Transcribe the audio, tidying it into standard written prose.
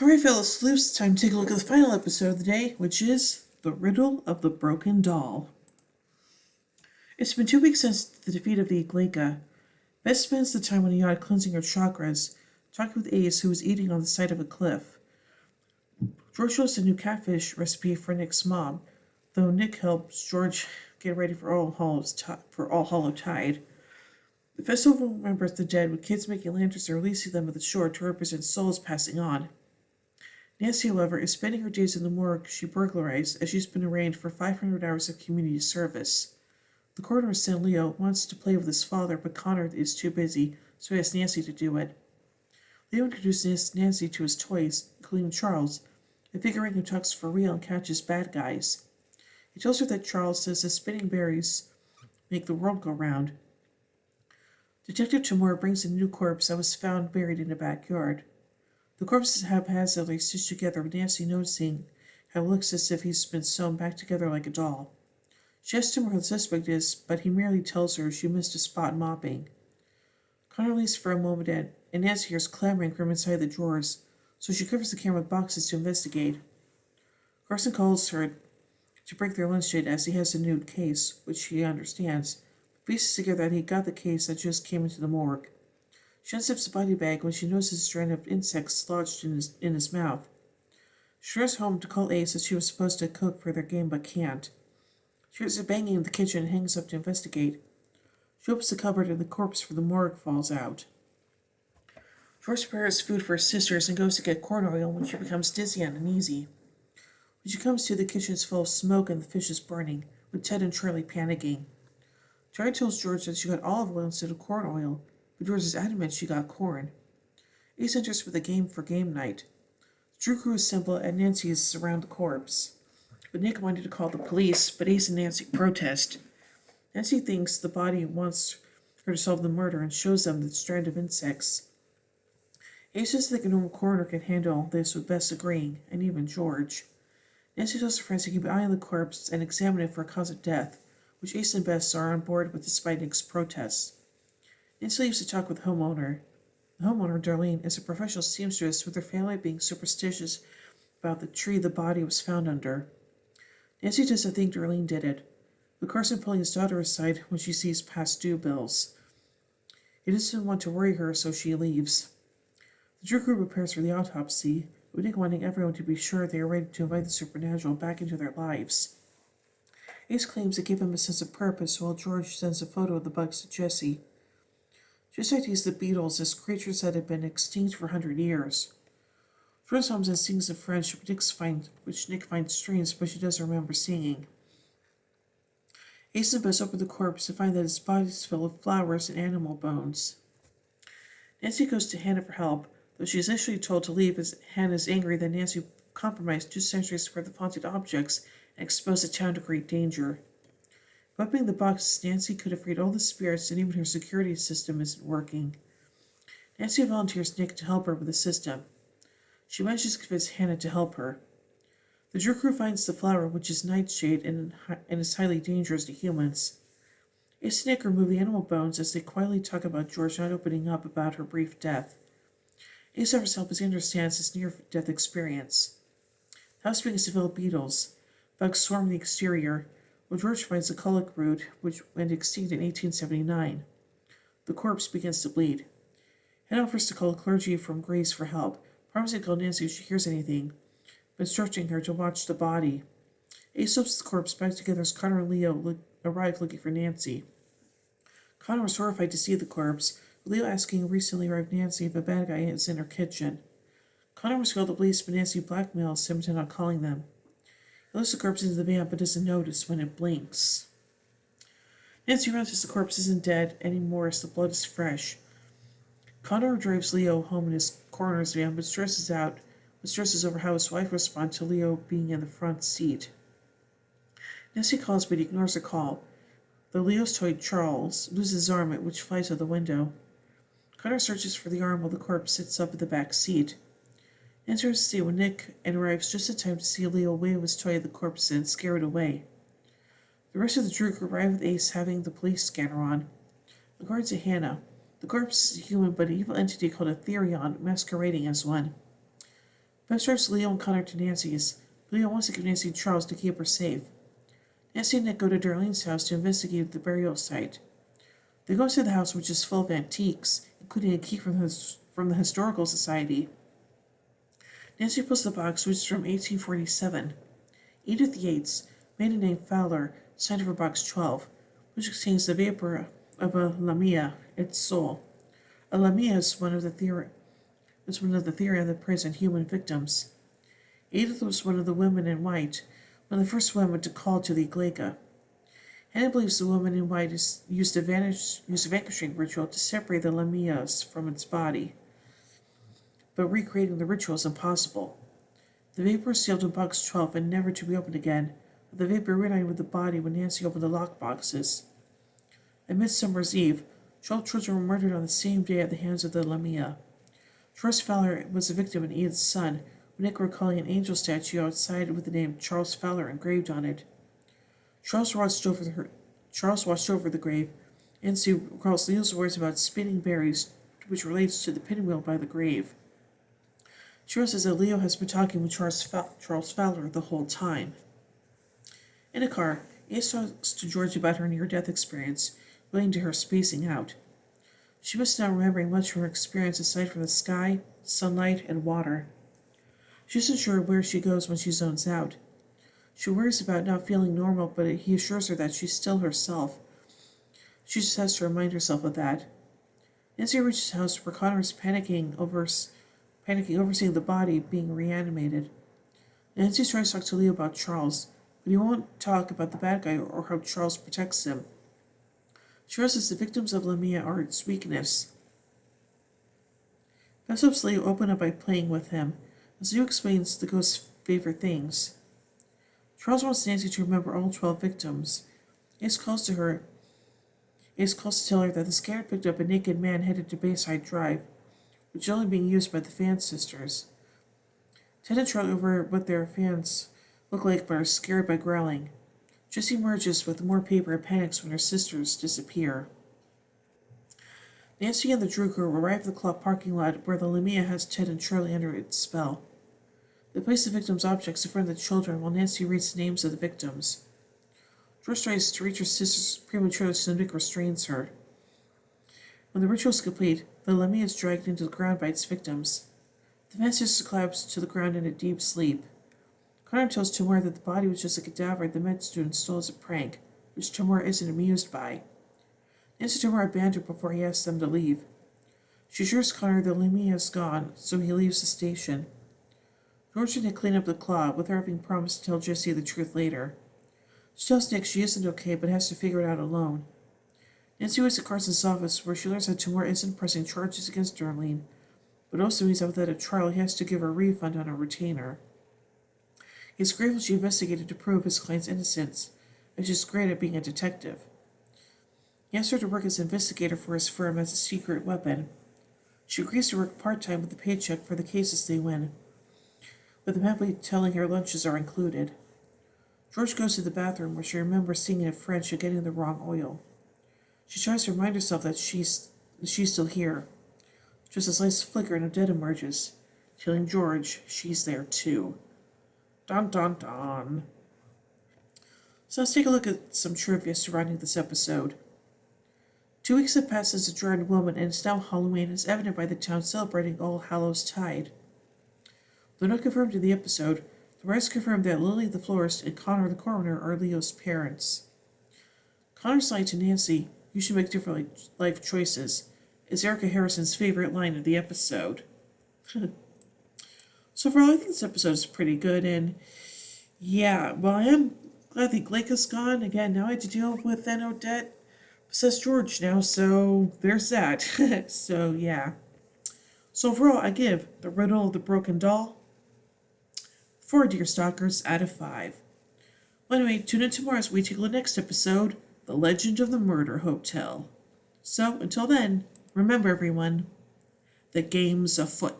Alright, fellas, sleuths, time to take a look at the final episode of the day, which is The Riddle of the Broken Doll. It's been 2 weeks since the defeat of the Igleka. Bess spends the time on a yacht cleansing her chakras, talking with Ace, who is eating on the side of a cliff. George shows a new catfish recipe for Nick's mom, though Nick helps George get ready for All Hallow Tide. The festival remembers the dead, with kids making lanterns and releasing them at the shore to represent souls passing on. Nancy, however, is spending her days in the morgue she burglarized, as she's been arraigned for 500 hours of community service. The coroner, San Leo, wants to play with his father, but Connor is too busy, so he asks Nancy to do it. Leo introduces Nancy to his toys, including Charles, a figurine who talks for real and catches bad guys. He tells her that Charles says the spinning berries make the world go round. Detective Tamura brings a new corpse that was found buried in a backyard. The corpses have haphazardly stitched together, with Nancy noticing how it looks as if he's been sewn back together like a doll. She asks him who the suspect is, but he merely tells her she missed a spot mopping. Connor leaves for a moment, and Nancy hears clamoring from inside the drawers, so she covers the camera with boxes to investigate. Carson calls her to break their lunch date as he has a new case, which she understands, but pieces together that he got the case that just came into the morgue. She unzips the body bag when she notices a strand of insects lodged in his mouth. She runs home to call Ace, as she was supposed to cook for their game but can't. She hears a banging in the kitchen and hangs up to investigate. She opens the cupboard and the corpse for the morgue falls out. George prepares food for his sisters and goes to get corn oil when she becomes dizzy and uneasy. When she comes to, the kitchen is full of smoke and the fish is burning, with Ted and Charlie panicking. Charlie tells George that she got olive oil instead of corn oil, but George is adamant she got corn. Ace enters with a game for game night. The Drew crew assemble and Nancy is around the corpse. But Nick wanted to call the police, but Ace and Nancy protest. Nancy thinks the body wants her to solve the murder and shows them the strand of insects. Ace says that a normal coroner can handle this, with Bess agreeing, and even George. Nancy tells her friends to keep an eye on the corpse and examine it for a cause of death, which Ace and Bess are on board with despite Nick's protests. Nancy leaves to talk with the homeowner. The homeowner, Darlene, is a professional seamstress, with her family being superstitious about the tree the body was found under. Nancy doesn't think Darlene did it, with Carson pulling his daughter aside when she sees past due bills. He doesn't want to worry her, so she leaves. The Drew crew prepares for the autopsy, with Nick wanting everyone to be sure they are ready to invite the supernatural back into their lives. Ace claims it gave him a sense of purpose, while George sends a photo of the bugs to Jesse. Just ideas the beetles as creatures that had been extinct for 100 years. George hums and sings a French, which Nick finds strange, but she doesn't remember singing. Ace and Bess open the corpse to find that its body is filled with flowers and animal bones. Nancy goes to Hannah for help, though she is initially told to leave as Hannah is angry that Nancy compromised 2 centuries worth of haunted objects and exposed the town to great danger. By opening the box, Nancy could have freed all the spirits, and even her security system isn't working. Nancy volunteers Nick to help her with the system. She manages to convince Hannah to help her. The Drew crew finds the flower, which is nightshade and is highly dangerous to humans. Ace and Nick remove the animal bones as they quietly talk about George not opening up about her brief death. Ace offers help as he understands his near-death experience. The house begins to fill with beetles. Bugs swarm the exterior, where George finds the colic root, which went extinct in 1879. The corpse begins to bleed. Hannah offers to call the clergy from Grace for help, promising to call Nancy if she hears anything, but instructing her to watch the body. Ace hopes the corpse back together as Connor and Leo arrive looking for Nancy. Connor was horrified to see the corpse, with Leo asking recently arrived Nancy if a bad guy is in her kitchen. Connor must call the police, but Nancy blackmails him into not calling them. He lifts the corpse into the van but doesn't notice when it blinks. Nancy runs as the corpse isn't dead anymore as the blood is fresh. Connor drives Leo home in his coroner's van but stresses over how his wife responds to Leo being in the front seat. Nancy calls but he ignores her call, though Leo's toy Charles loses his arm, which flies out the window. Connor searches for the arm while the corpse sits up in the back seat. Nancy tries to see when Nick arrives just in time to see Leo wave his toy at the corpse and scare it away. The rest of the Drew group arrive with Ace having the police scanner on. According to Hannah, the corpse is a human but an evil entity called a Therion masquerading as one. Bess drives Leo and Connor to Nancy's. Leo wants to give Nancy and Charles to keep her safe. Nancy and Nick go to Darlene's house to investigate the burial site. They go into the house, which is full of antiques, including a key from the Historical Society. Nancy pulls the box, which is from 1847. Edith Yates, maiden name Fowler, signed for box 12, which contains the vapor of a lamia, its soul. A lamia is one of the theory of the prison human victims. Edith was one of the women in white, one of the first women to call to the Iglesia. Hannah believes the woman in white used a vanquishing ritual to separate the lamias from its body, but recreating the ritual is impossible. The vapor is sealed in box 12 and never to be opened again, with the vapor reunited with the body when Nancy opened the lock boxes. At Midsummer's Eve, 12 children were murdered on the same day at the hands of the lamia. Charles Fowler was a victim in Edith's son, when Nick were calling an angel statue outside with the name Charles Fowler engraved on it. Charles watched over the grave, and Sue recalls Leo's words about spinning berries, which relates to the pinwheel by the grave. She says that Leo has been talking with Charles Fowler the whole time. In a car, Ace talks to George about her near-death experience, relating to her spacing out. She must now remembering much from her experience aside from the sky, sunlight, and water. She isn't sure where she goes when she zones out. She worries about not feeling normal, but he assures her that she's still herself. She just has to remind herself of that. Nancy reaches the house where Connor is panicking over seeing the body being reanimated. Nancy tries to talk to Leo about Charles, but he won't talk about the bad guy or how Charles protects him. She realizes the victims of Lamia are its weakness. Bess helps Leo open up by playing with him, as Leo explains the ghost's favorite things. Charles wants Nancy to remember all 12 victims. Ace calls to tell her that the scanner picked up a naked man headed to Bayside Drive, which is only being used by the Fan sisters. Ted and Charlie over what their fans look like but are scared by growling. Jessie emerges with more paper and panics when her sisters disappear. Nancy and the Drew crew arrive at the club parking lot where the Lamia has Ted and Charlie under its spell. They place the victims' objects in front of the children while Nancy reads the names of the victims. George tries to reach her sisters prematurely so Nick restrains her. When the ritual is complete, the Lamia is dragged into the ground by its victims. The Fan sisters collapse to the ground in a deep sleep. Connor tells Tamora that the body was just a cadaver the med student stole as a prank, which Tamora isn't amused by. Nancy and Tamora abandon her before he asks them to leave. She assures Connor the Lamia is gone, so he leaves the station. George and Nick clean up the claw, with her having promised to tell Jessie the truth later. She tells Nick she isn't okay, but has to figure it out alone. Nancy waits at Carson's office, where she learns that Tamora isn't pressing charges against Darlene, but also means that without a trial he has to give her a refund on a retainer. He's grateful she investigated to prove his client's innocence, and she's great at being a detective. He asks her to work as an investigator for his firm as a secret weapon. She agrees to work part-time with a paycheck for the cases they win, with the family telling her lunches are included. George goes to the bathroom where she remembers seeing in French and getting the wrong oil. She tries to remind herself that she's still here. Just as lights flicker and Odette emerges, telling George she's there too. Dun dun dun. So let's take a look at some trivia surrounding this episode. 2 weeks have passed since the drowned woman, and it's now Halloween, as evident by the town celebrating All Hallows Tide. Though not confirmed in the episode, the writers confirmed that Lily the florist and Connor the coroner are Leo's parents. Connor's line to Nancy, "You should make different life choices," is Erica Harrison's favorite line of the episode. So overall, I think this episode is pretty good, and yeah, well, I am glad the Glake's gone. Again, now I have to deal with an Odette possessed George now, so there's that. So yeah. So overall, I give The Riddle of the Broken Doll 4 Deer Stalkers out of 5. Well, anyway, tune in tomorrow as we take a look at the next episode, The Legend of the Murder Hotel. So, until then, remember everyone, the game's afoot.